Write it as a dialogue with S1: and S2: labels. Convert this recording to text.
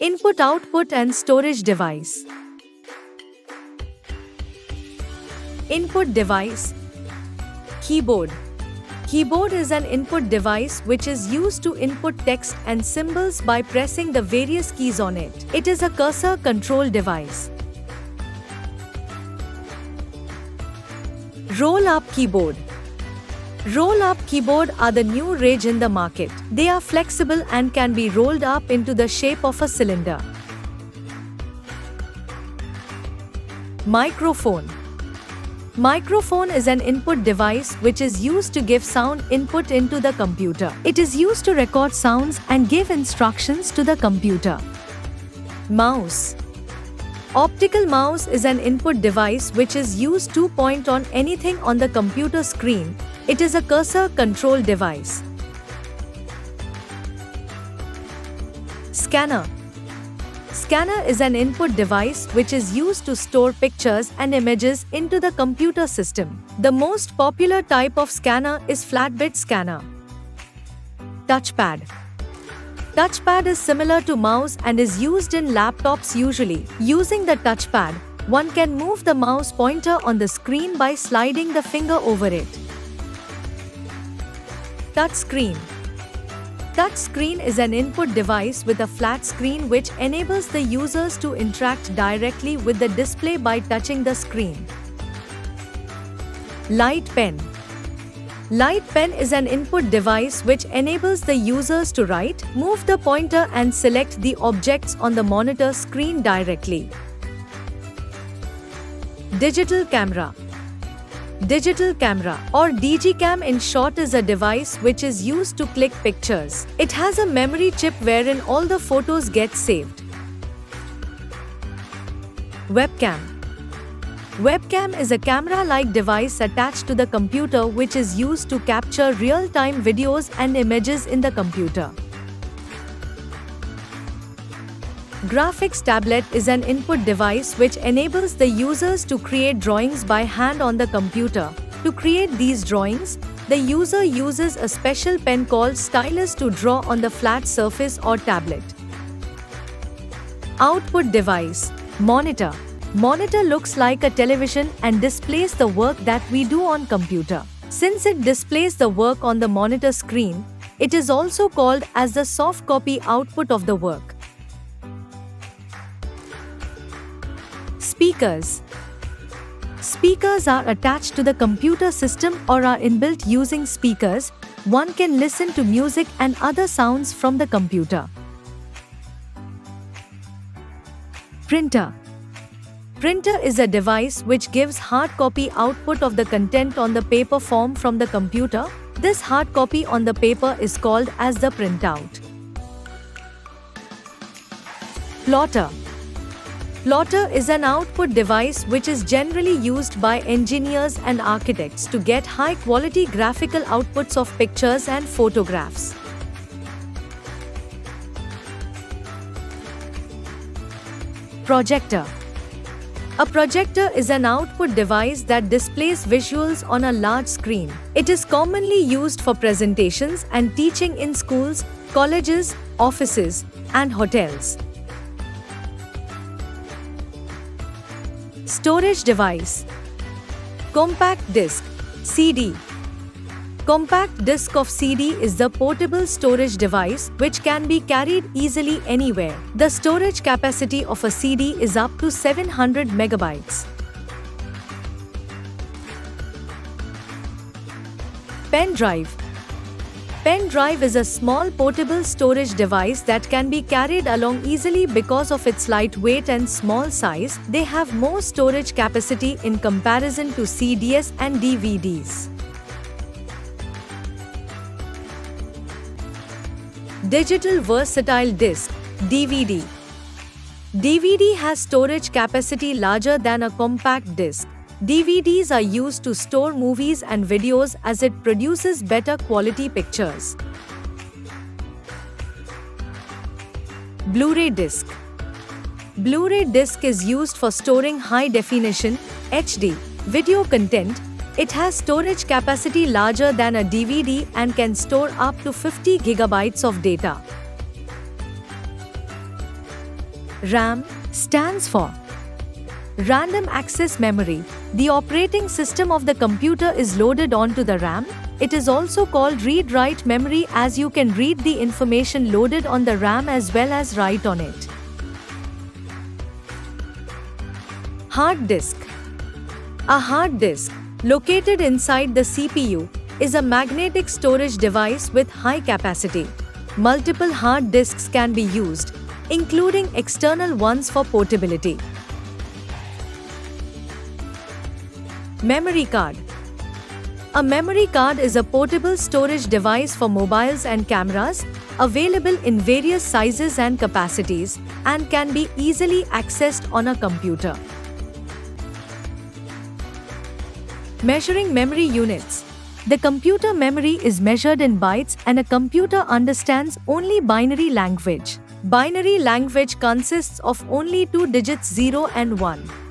S1: Input, output and storage device. Input device. Keyboard. Keyboard is an input device which is used to input text and symbols by pressing the various keys on it. It is a cursor control device. Roll-up keyboard. Roll-up keyboard are the new rage in the market. They are flexible and can be rolled up into the shape of a cylinder. Microphone. Microphone is an input device which is used to give sound input into the computer. It is used to record sounds and give instructions to the computer. Mouse. Optical mouse is an input device which is used to point on anything on the computer screen. It is a cursor control device. Scanner. Scanner is an input device which is used to store pictures and images into the computer system. The most popular type of scanner is flatbed scanner. Touchpad. Touchpad is similar to mouse and is used in laptops usually. Using the touchpad, one can move the mouse pointer on the screen by sliding the finger over it. Touchscreen. Touchscreen is an input device with a flat screen which enables the users to interact directly with the display by touching the screen. Light pen. Light pen is an input device which enables the users to write, move the pointer and select the objects on the monitor screen directly. Digital camera. Digital camera, or DigiCam in short, is a device which is used to click pictures. It has a memory chip wherein all the photos get saved. Webcam. Webcam is a camera-like device attached to the computer which is used to capture real-time videos and images in the computer. Graphics tablet is an input device which enables the users to create drawings by hand on the computer. To create these drawings, the user uses a special pen called stylus to draw on the flat surface or tablet. Output device. Monitor. Monitor looks like a television and displays the work that we do on computer. Since it displays the work on the monitor screen, it is also called as the soft copy output of the work. Speakers. Speakers are attached to the computer system or are inbuilt using speakers. One can listen to music and other sounds from the computer. Printer. Printer is a device which gives hard copy output of the content on the paper form from the computer. This hard copy on the paper is called as the printout. Plotter. Plotter is an output device which is generally used by engineers and architects to get high-quality graphical outputs of pictures and photographs. Projector. A projector is an output device that displays visuals on a large screen. It is commonly used for presentations and teaching in schools, colleges, offices, and hotels. Storage device. Compact disc, CD. Compact disc of CD is the portable storage device which can be carried easily anywhere. The storage capacity of a CD is up to 700 megabytes. Pen drive. Pen drive is a small portable storage device that can be carried along easily because of its light weight and small size. They have more storage capacity in comparison to CDs and DVDs. Digital Versatile Disc, DVD. DVD has storage capacity larger than a compact disc. DVDs are used to store movies and videos as it produces better quality pictures. Blu-ray disc. Blu-ray disc is used for storing high-definition (HD) video content. It has storage capacity larger than a DVD and can store up to 50 gigabytes of data. RAM stands for Random Access Memory. The operating system of the computer is loaded onto the RAM. It is also called read-write memory as you can read the information loaded on the RAM as well as write on it. Hard disk. A hard disk, located inside the CPU, is a magnetic storage device with high capacity. Multiple hard disks can be used, including external ones for portability. Memory card. A memory card is a portable storage device for mobiles and cameras, available in various sizes and capacities, and can be easily accessed on a computer. Measuring memory units. The computer memory is measured in bytes and a computer understands only binary language. Binary language consists of only two digits 0 and 1.